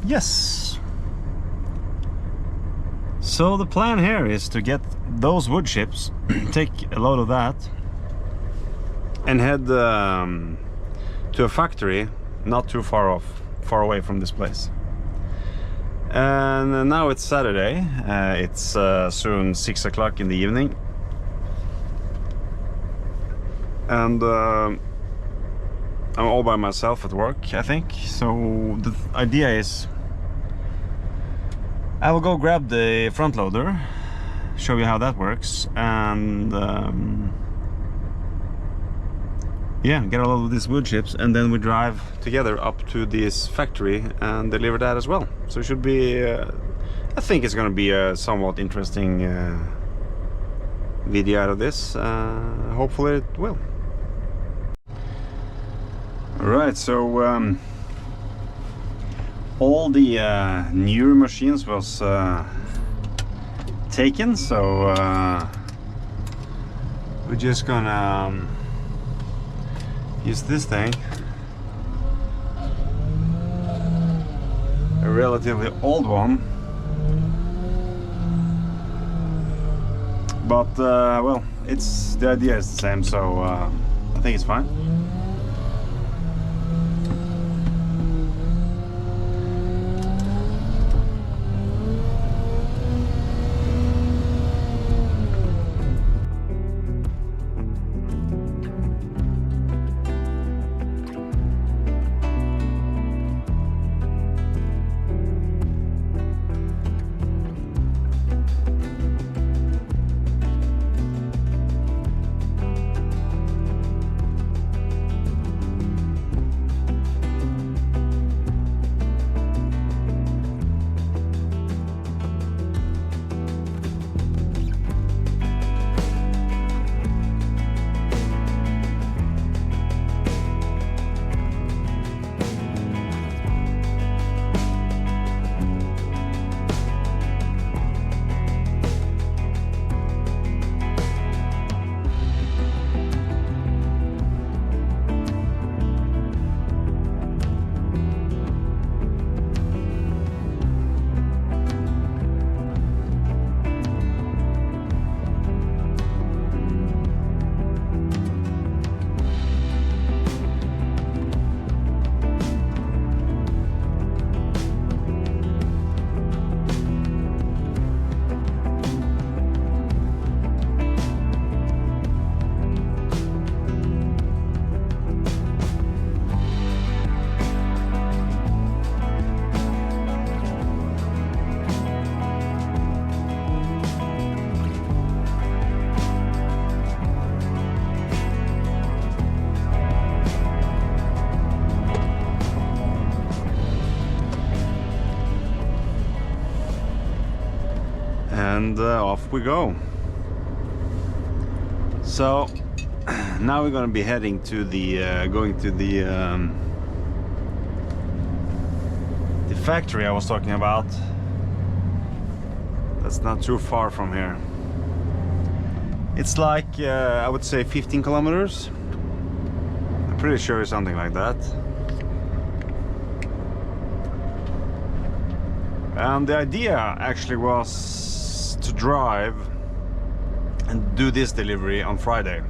Yes. So the plan here is to get those wood chips, take a load of that, and head to a factory not too far away from this place. And now it's Saturday. It's soon 6 o'clock in the evening, and I'm all by myself at work, I think. So the idea is I will go grab the front loader, show you how that works, and yeah, get a lot of these wood chips, and then we drive together up to this factory and deliver that as well. So it should be, I think it's gonna be a somewhat interesting video out of this. Hopefully it will. Alright, so all the newer machines was taken, so we're just gonna use this thing, a relatively old one, but well, the idea is the same, so I think it's fine. And off we go. So now we're going to be heading to the going to the factory I was talking about. That's not too far from here. It's like I would say 15 kilometers. I'm pretty sure it's something like that. And the idea actually was to drive and do this delivery on Friday.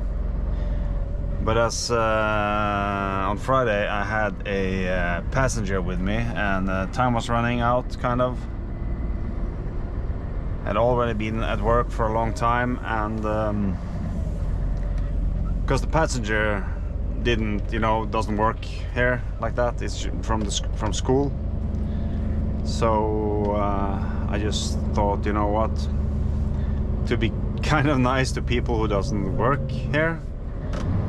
But as on Friday I had a passenger with me, and time was running out, kind of. Had already been at work for a long time, and because the passenger doesn't work here like that, it's from school. So I just thought, you know what, to be kind of nice to people who doesn't work here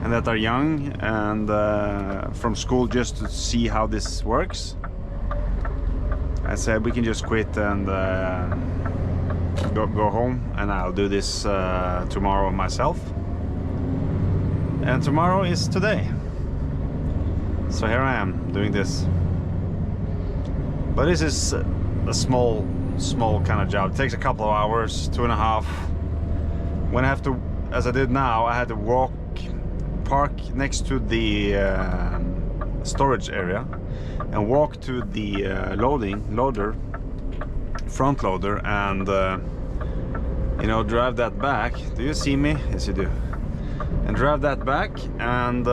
and that are young and from school, just to see how this works, I said we can just quit and go home, and I'll do this tomorrow myself. And tomorrow is today, so here I am doing this. But this is a small kind of job. It takes a couple of hours, 2.5. When I have to, as I did now, I had to park next to the storage area and walk to the front loader, and you know, drive that back. Do you see me? Yes, you do. And drive that back, and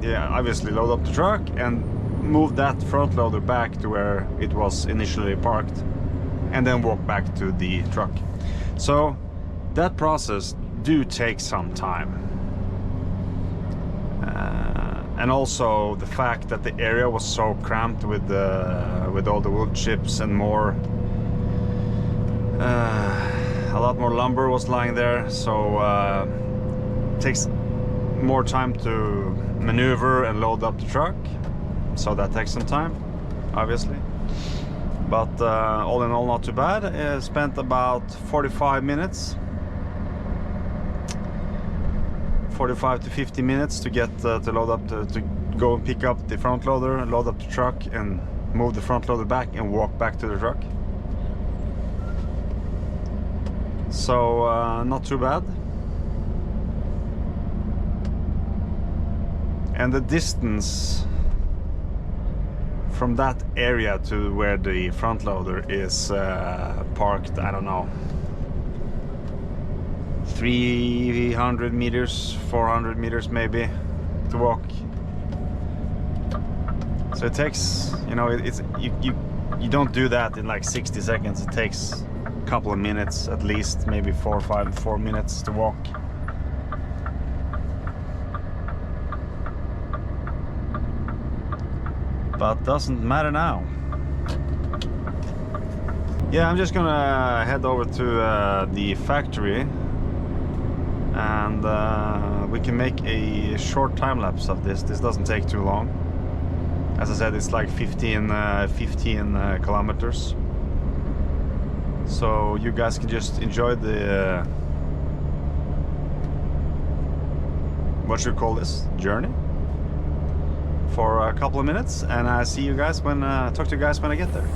yeah, obviously load up the truck and move that front loader back to where it was initially parked, and then walk back to the truck. So that process do take some time. And also the fact that the area was so cramped with all the wood chips and more, a lot more lumber was lying there, so it takes more time to maneuver and load up the truck, so that takes some time, obviously. But all in all, not too bad. I spent about 45 minutes, 45 to 50 minutes to get to load up to go and pick up the front loader and load up the truck and move the front loader back and walk back to the truck. So not too bad. And the distance from that area to where the front loader is parked, I don't know, 300 meters, 400 meters maybe to walk. So it takes, you know, you don't do that in like 60 seconds. It takes a couple of minutes at least, maybe 4 minutes to walk. But doesn't matter now. Yeah, I'm just gonna head over to the factory, and we can make a short time lapse of this. This doesn't take too long. As I said, it's like 15 kilometers. So you guys can just enjoy the what should we call this, journey for a couple of minutes, and I see you guys when talk to you guys when I get there.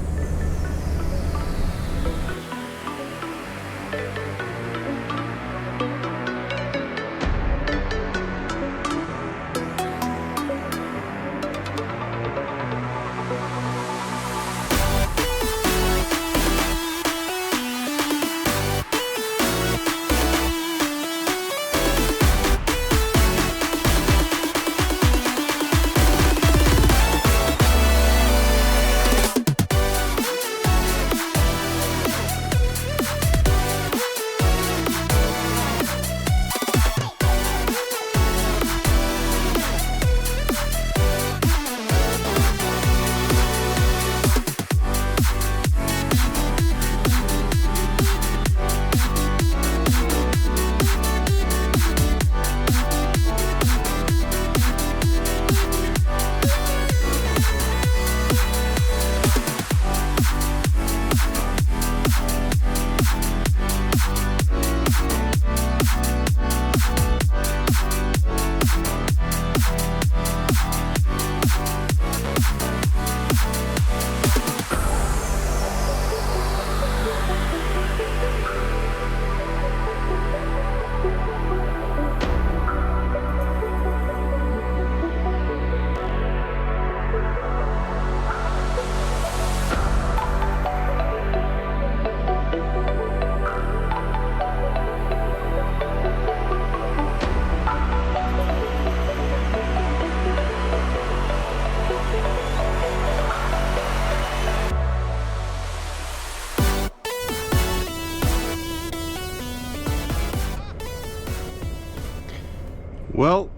Well,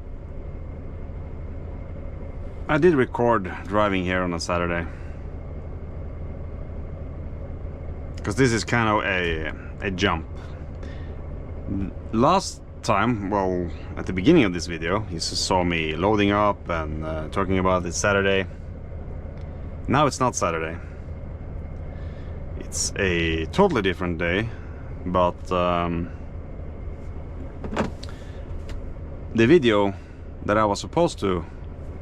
I did record driving here on a Saturday, because this is kind of a jump. Last time, well, at the beginning of this video, you saw me loading up and talking about it's Saturday. Now it's not Saturday. It's a totally different day, but the video that I was supposed to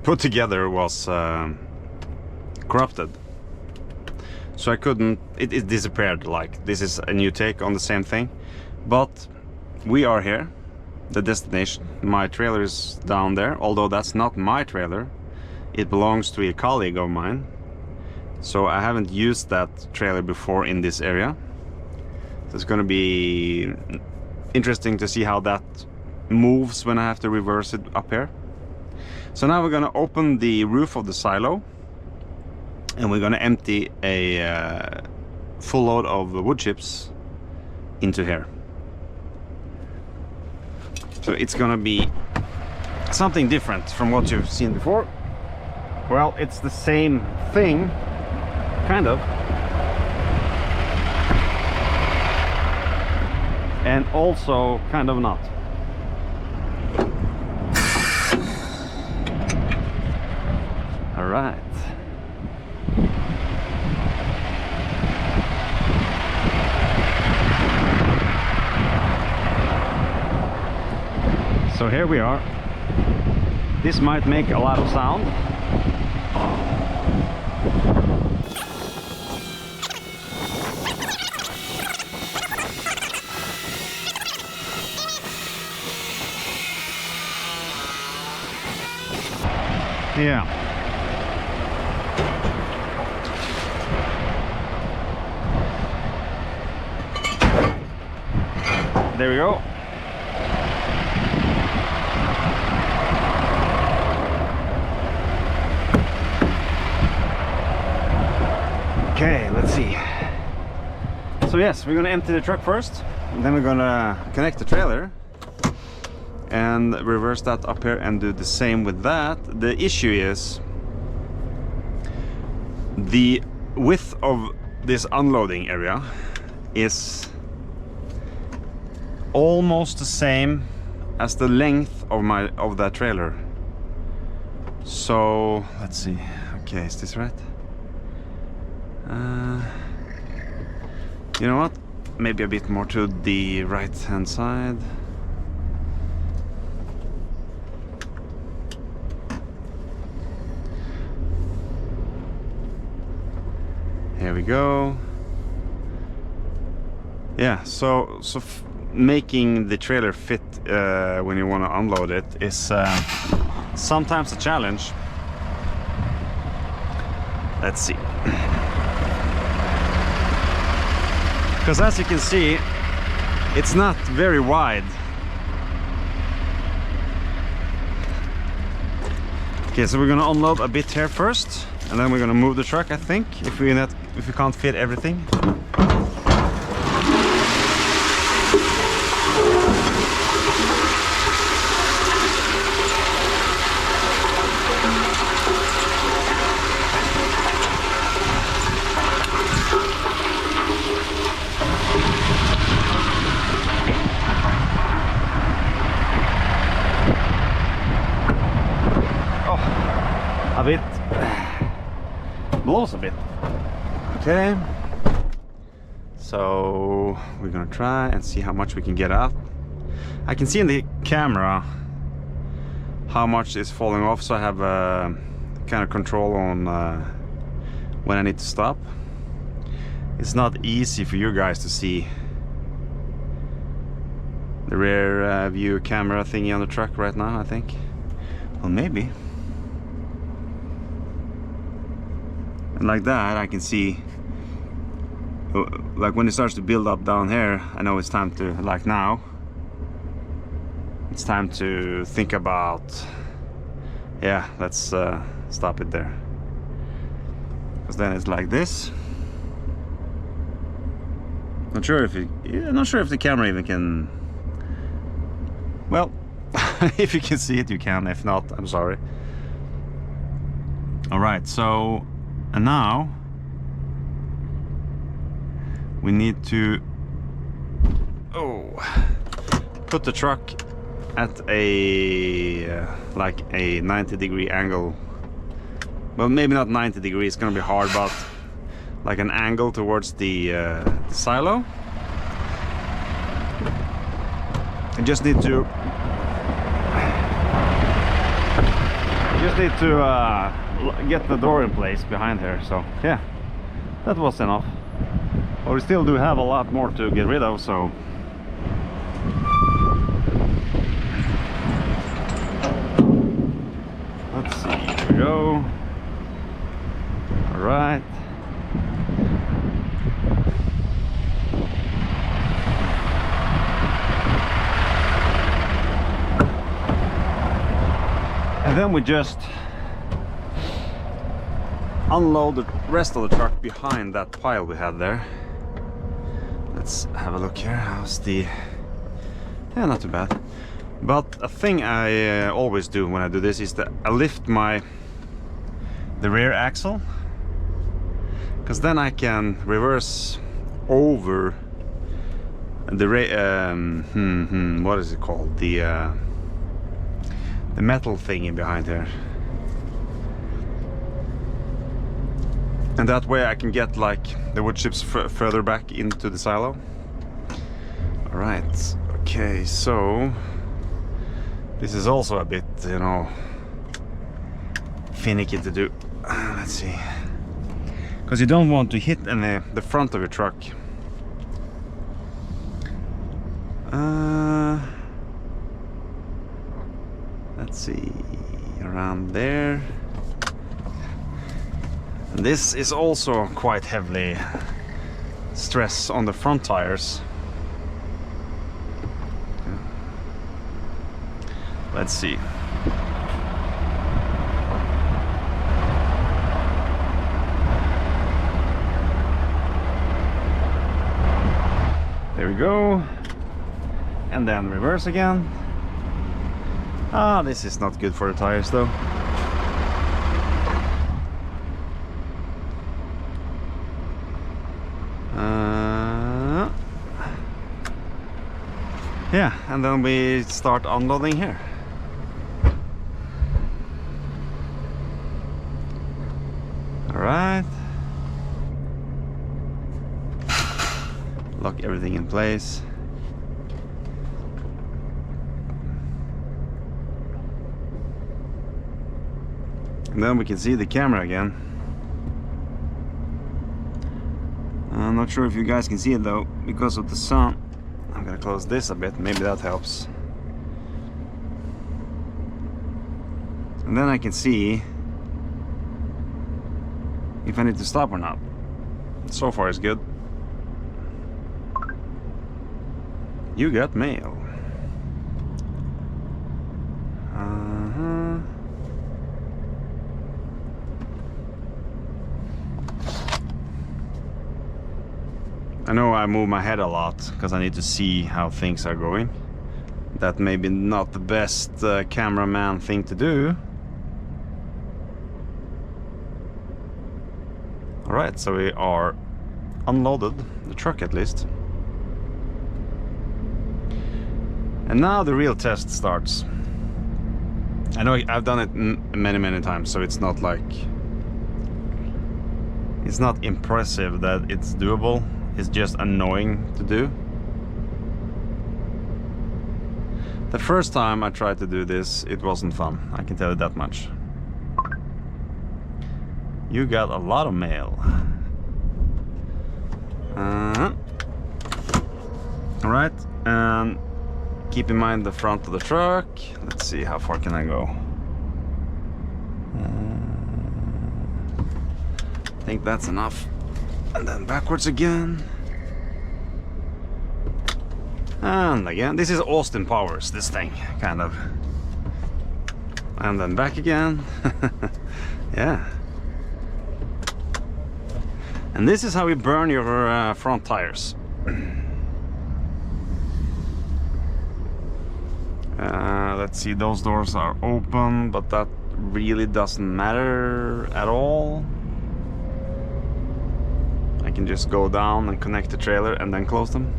put together was corrupted, so I couldn't. It disappeared. Like, this is a new take on the same thing, but we are here, the destination. My trailer is down there, although that's not my trailer. it belongs to a colleague of mine. So I haven't used that trailer before in this area. So it's gonna be interesting to see how that moves when I have to reverse it up here. So now we're gonna open the roof of the silo and we're gonna empty a full load of wood chips into here. So it's gonna be something different from what you've seen before. Well, it's the same thing, kind of. And also kind of not. All right. So here we are. This might make a lot of sound. Yeah. There we go. Okay, let's see. So yes, we're gonna empty the truck first, and then we're gonna connect the trailer and reverse that up here and do the same with that. The issue is the width of this unloading area is almost the same as the length of that trailer. So let's see. Okay, is this right? You know what? Maybe a bit more to the right hand side. Here we go. Yeah, so making the trailer fit when you want to unload it is sometimes a challenge. Let's see. Because as you can see, it's not very wide. Okay, so we're gonna unload a bit here first, and then we're gonna move the truck, I think, if we can't fit everything. A bit. Blows a bit. Okay. So we're gonna try and see how much we can get out. I can see in the camera how much is falling off, so I have kind of control on when I need to stop. It's not easy for you guys to see the rear view camera thingy on the truck right now, I think. Well, maybe. And like that, I can see, like when it starts to build up down here, I know it's time to, like now, it's time to think about, yeah, let's stop it there. Because then it's like this. Not sure if the camera even can, well, if you can see it, you can. If not, I'm sorry. All right, so, and now we need to put the truck at a like a 90-degree angle. Well, maybe not 90 degrees, it's gonna be hard, but like an angle towards the silo. I just need to get the door in place behind here. So yeah, that was enough. But we still do have a lot more to get rid of, so let's see. go. All right. And then we just unload the rest of the truck behind that pile we had there. Let's have a look here. How's the... Yeah, not too bad. But a thing I always do when I do this is that I lift the rear axle, because then I can reverse over the what is it called? The metal thingy behind here. And that way I can get like the wood chips further back into the silo. All right, okay, so this is also a bit, you know, finicky to do. Let's see, because you don't want to hit the front of your truck. Let's see, around there. And this is also quite heavily stress on the front tires. Let's see. There we go. And then reverse again. Ah, this is not good for the tires though. Yeah, and then we start unloading here. All right. Lock everything in place. And then we can see the camera again. I'm not sure if you guys can see it though, because of the sun. I'm gonna close this a bit, maybe that helps. And then I can see if I need to stop or not. So far it's good. You got mail. I know I move my head a lot because I need to see how things are going. That may be not the best cameraman thing to do. Alright, so we are unloaded, the truck at least. And now the real test starts. I know I've done it many times, so it's not like... It's not impressive that it's doable. It's just annoying to do. The first time I tried to do this, it wasn't fun. I can tell you that much. You got a lot of mail. Alright, and keep in mind the front of the truck. Let's see, how far can I go? I think that's enough. And then backwards again. And again. This is Austin Powers, this thing, kind of. And then back again. Yeah. And this is how you burn your front tires. Let's see, those doors are open, but that really doesn't matter at all. I can just go down and connect the trailer and then close them.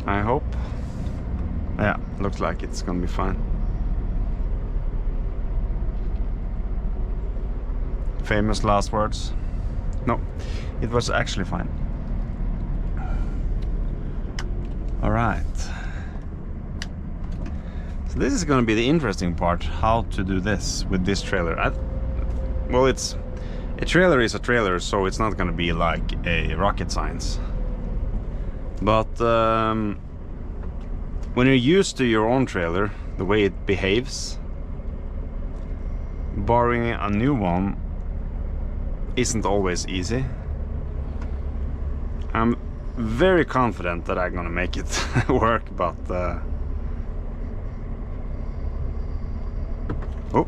I hope. Yeah, looks like it's gonna be fine. Famous last words. No, it was actually fine. All right. So this is gonna be the interesting part, how to do this with this trailer. Well, it's a trailer is a trailer, so it's not gonna be like a rocket science. But when you're used to your own trailer, the way it behaves. Borrowing a new one isn't always easy. I'm very confident that I'm gonna make it work, but oh,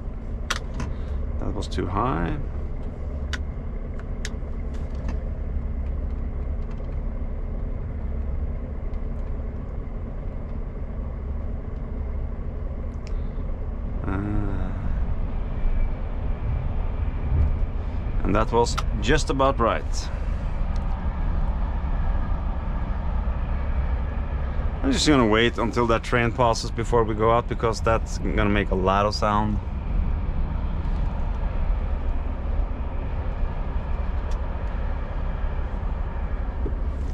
that was too high. And that was just about right. I'm just gonna wait until that train passes before we go out, because that's gonna make a lot of sound.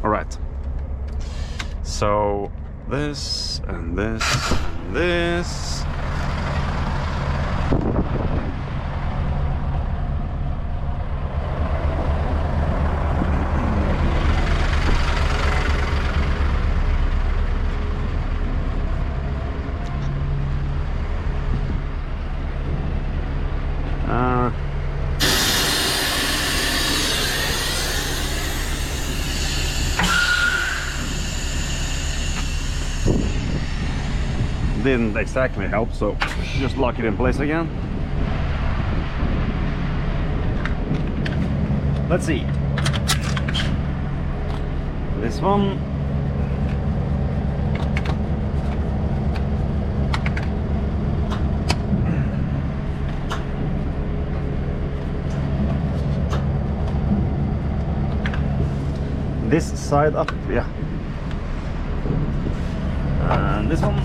All right. So this and this and this. Didn't exactly help, so just lock it in place again. Let's see. This one. This side up, yeah. And this one.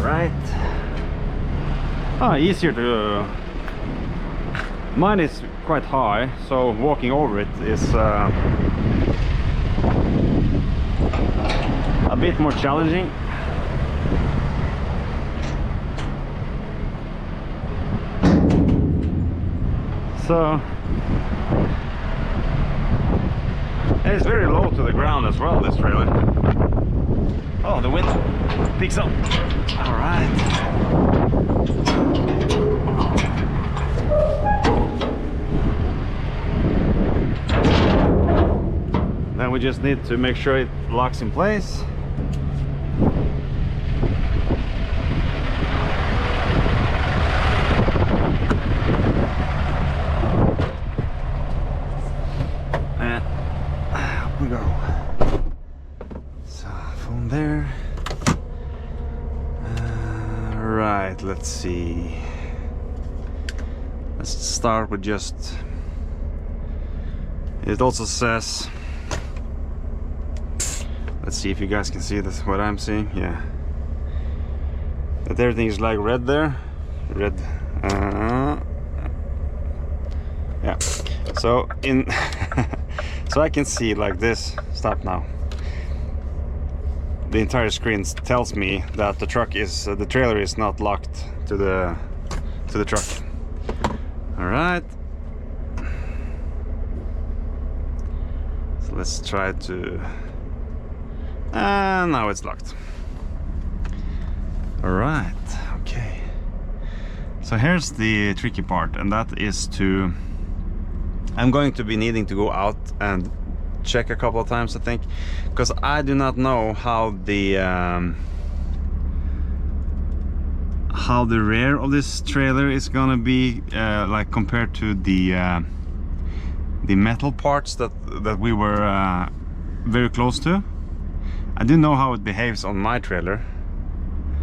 Right. Easier to. Mine is quite high, so walking over it is a bit more challenging. So it's very low to the ground as well, this trailer. Oh, the wind picks up. All right. Then we just need to make sure it locks in place. And up we go. So, phone there. Right, let's see. Let's start with just. It also says. Let's see if you guys can see this. What I'm seeing, yeah. That everything is like red there. Red. Yeah. So in. So I can see like this. Stop now. The entire screen tells me that the truck is the trailer is not locked to the truck. All right. So let's try to. And now it's locked. All right. Okay. So here's the tricky part, and that is to. I'm going to be needing to go out and check a couple of times, I think, because I do not know how the rear of this trailer is gonna be like compared to the metal parts that we were very close to. I do know how it behaves on my trailer,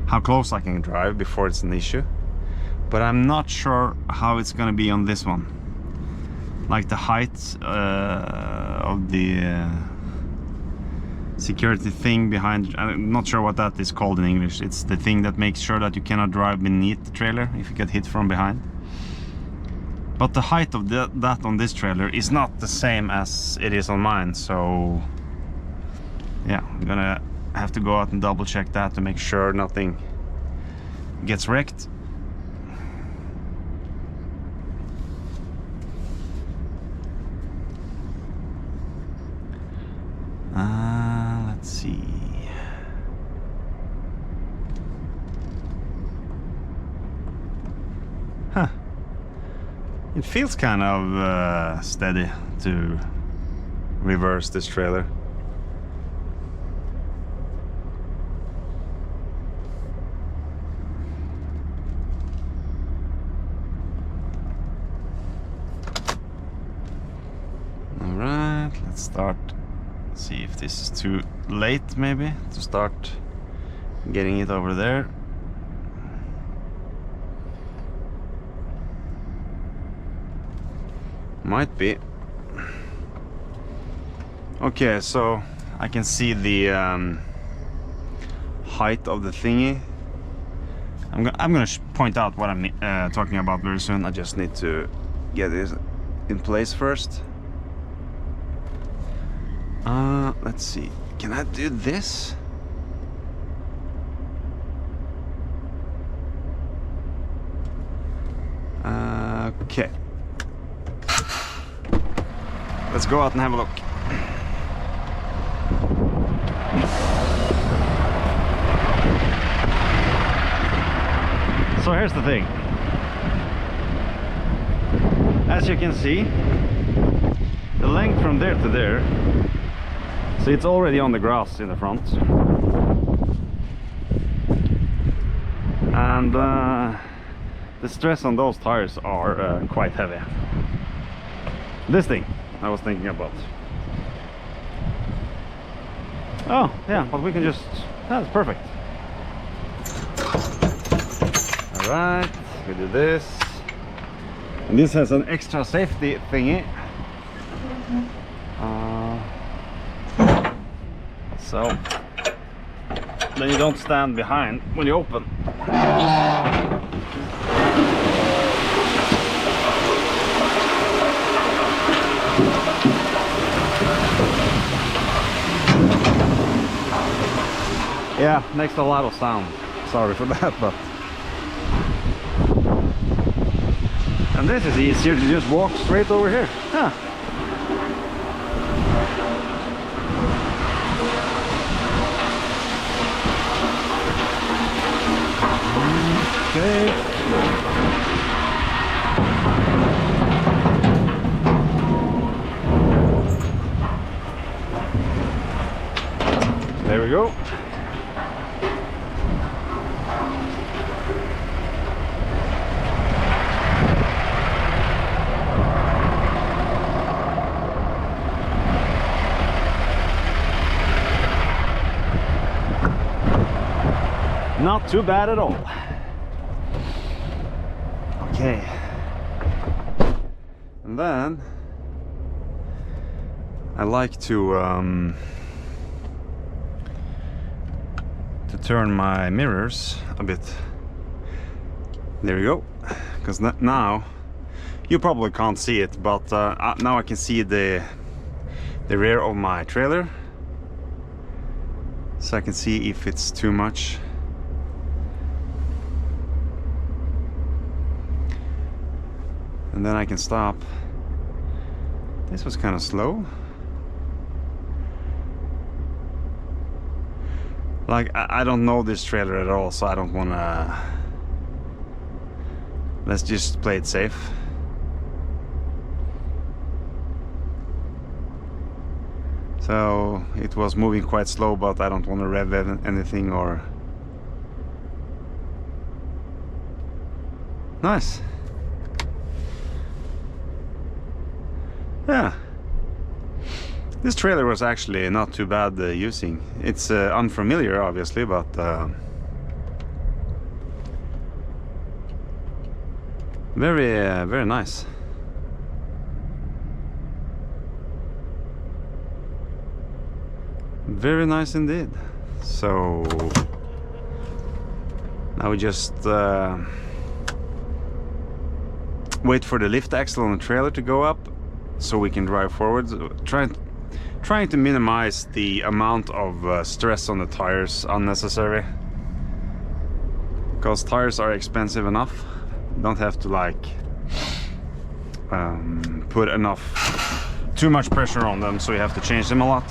how close I can drive before it's an issue, but I'm not sure how it's gonna be on this one. Like the height of the security thing behind. I'm not sure what that is called in English. It's the thing that makes sure that you cannot drive beneath the trailer if you get hit from behind. But the height of that on this trailer is not the same as it is on mine, so yeah, I'm gonna have to go out and double check that to make sure nothing gets wrecked. Let's see. Huh. It feels kind of steady to reverse this trailer. Alright, let's start. See if this is too late maybe to start getting it over there. Might be. Okay, so I can see the height of the thingy. I'm gonna point out what I'm talking about very soon. I just need to get this in place first. Let's see. Can I do this? Okay. Let's go out and have a look. So here's the thing. As you can see, the length from there to there, so it's already on the grass in the front. And the stress on those tires are quite heavy. This thing I was thinking about. Oh, yeah, but we can just... That's perfect. Alright, we do this. And this has an extra safety thingy. So then you don't stand behind when you open. Yeah, makes a lot of sound. Sorry for that, but... And this is easier to just walk straight over here. Huh. Okay. There we go. Not too bad at all. Okay. And then I like to turn my mirrors a bit. There we go. Because now you probably can't see it, but now I can see the rear of my trailer, so I can see if it's too much. And then I can stop. This was kind of slow. Like, I don't know this trailer at all, so I don't wanna... Let's just play it safe. So it was moving quite slow, but I don't want to rev anything or... Nice. Yeah, this trailer was actually not too bad using. It's unfamiliar, obviously, but very nice. Very nice indeed. So now we just wait for the lift axle on the trailer to go up, so we can drive forwards, trying to minimize the amount of stress on the tires unnecessary, because tires are expensive enough. You don't have to like put too much pressure on them, so you have to change them a lot.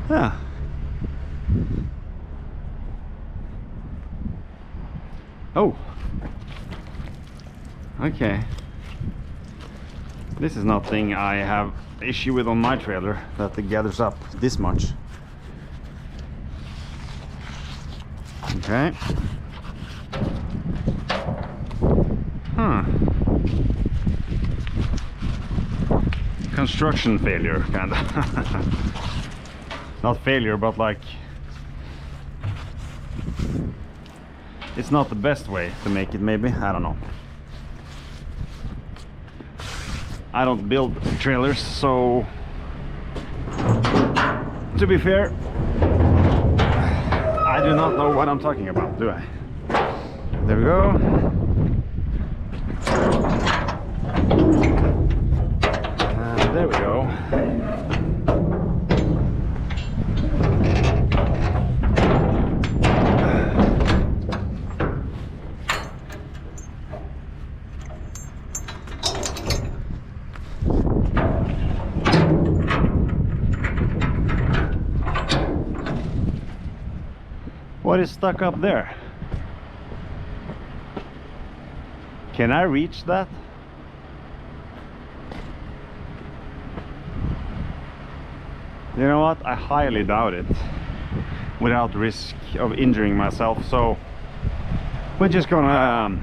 Yeah. Oh. Okay. This is nothing I have issue with on my trailer, that it gathers up this much. Okay. Huh. Construction failure, kind of. Not failure, but like, it's not the best way to make it, maybe. I don't know. I don't build trailers, so to be fair, I do not know what I'm talking about, do I? There we go. And there we go. What is stuck up there? Can I reach that? You know what? I highly doubt it, without risk of injuring myself. So we're just gonna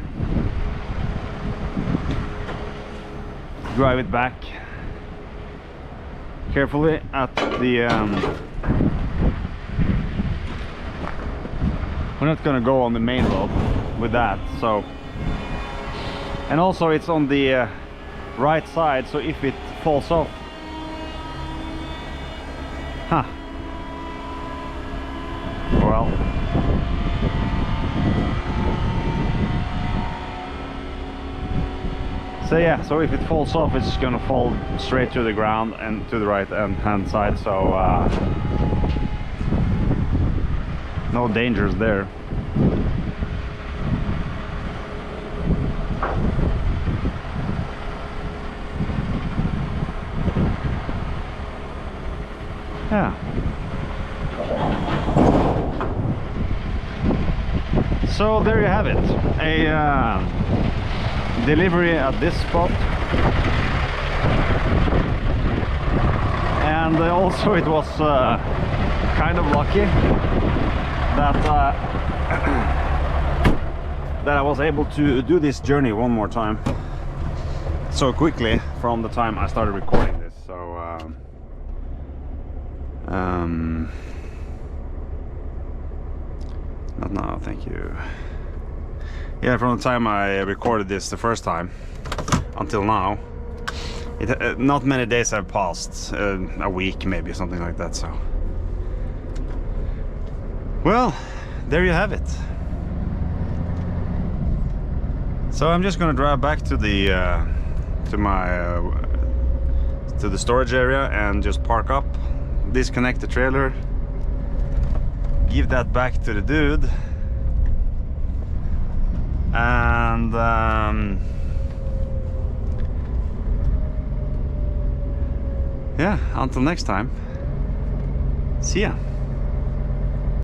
drive it back carefully at the we're not gonna go on the main road with that. So, and also it's on the right side, so if it falls off, well, so yeah, so if it falls off, it's gonna fall straight to the ground and to the right hand side. So no dangers there. Yeah. So there you have it. A delivery at this spot. And also it was kind of lucky that that I was able to do this journey one more time so quickly from the time I started recording this. So not now, thank you. Yeah, from the time I recorded this the first time until now, not many days have passed, a week maybe, something like that. So well, there you have it. So I'm just gonna drive back to the to the storage area and just park up, disconnect the trailer, give that back to the dude, and yeah, until next time, see ya.